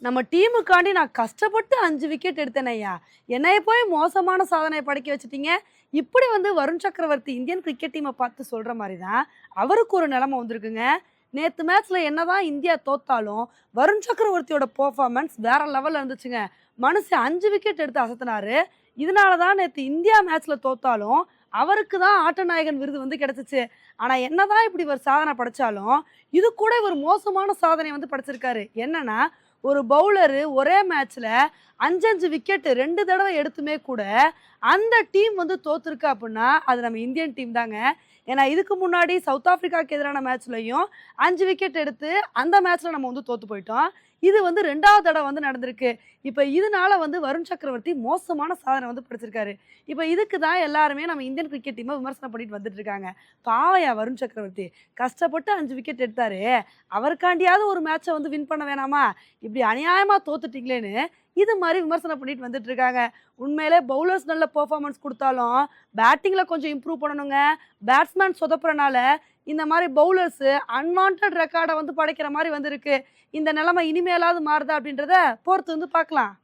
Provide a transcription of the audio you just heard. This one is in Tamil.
நம்ம டீமுக்காண்டி நான் கஷ்டப்பட்டு 5 விக்கெட் எடுத்தேனய்யா. என்னைய போய் மோசமான சாதனைய படைக்க வச்சுட்டீங்க. இப்படி வருண் சக்கரவர்த்தி இந்தியன் கிரிக்கெட் டீம பார்த்து சொல்ற மாரி தான், அவருக்கு ஒரு நிலைமை வந்திருக்குங்க. நேத்து மேட்ச்ல என்னதான் இந்தியா தோத்தாலும், வருண் சக்கரவர்த்தியோட பெர்ஃபார்மன்ஸ் வேற லெவல்ல இருந்துச்சுங்க. மனுஷன் 5 விக்கெட் எடுத்து அசத்துனாரு. இதனால தான் நேத்து இந்தியா மேட்ச்ல தோத்தாலும், அவருக்கு தான் ஆட்ட நாயகன் விருது கிடைச்சுச்சு. ஆனா என்னதான் இப்படி இவர் சாதனை படைச்சாலும், இது கூட இவர் மோசமான சாதனை படைச்சிருக்காரு. என்னன்னா, ஒரு பவுலரு ஒரே மேட்ச்ல 5, 5 விக்கெட் 2 தடவை எடுத்துமே கூட அந்த டீம் தோத்துருக்கு அப்படின்னா அது நம்ம இந்தியன் டீம் தாங்க. ஏன்னா இதுக்கு முன்னாடி சவுத் ஆப்பிரிக்காவுக்கு எதிரான மேட்ச்லயும் 5 விக்கெட் எடுத்து அந்த மேட்ச்ல நம்ம தோத்து போயிட்டோம். இது 2வது தடவை நடந்திருக்கு. இப்ப இதனால வருண் சக்கரவர்த்தி மோசமான சாதனை படைச்சிருக்காரு. இப்ப இதுக்கு தான் எல்லாருமே நம்ம இந்தியன் கிரிக்கெட் டீமை விமர்சனம் பண்ணிட்டு வந்துட்டு இருக்காங்க. பாவையா வருண் சக்கரவர்த்தி கஷ்டப்பட்டு 5 விக்கெட் எடுத்தாரு. அவருக்காண்டியாவது ஒரு மேட்சை வின் பண்ண வேணாமா? இப்படி அநியாயமா தோத்துட்டீங்களேன்னு இது மாதிரி விமர்சனம் பண்ணிட்டு வந்துட்டு இருக்காங்க. உண்மையிலே பவுலர்ஸ் நல்ல பெர்ஃபார்மன்ஸ் கொடுத்தாலும் பேட்டிங்ல கொஞ்சம் இம்ப்ரூவ் பண்ணணுங்க. பேட்ஸ்மேன் சொதப்புறனால இந்த மாதிரி பவுலர்ஸ் அன்வான்ட் ரெக்கார்டை படைக்கிற மாதிரி வந்திருக்கு. இந்த நிலைமை இனிமேலாவது மாறுதா அப்படின்றத பொறுத்து பார்க்கலாம்.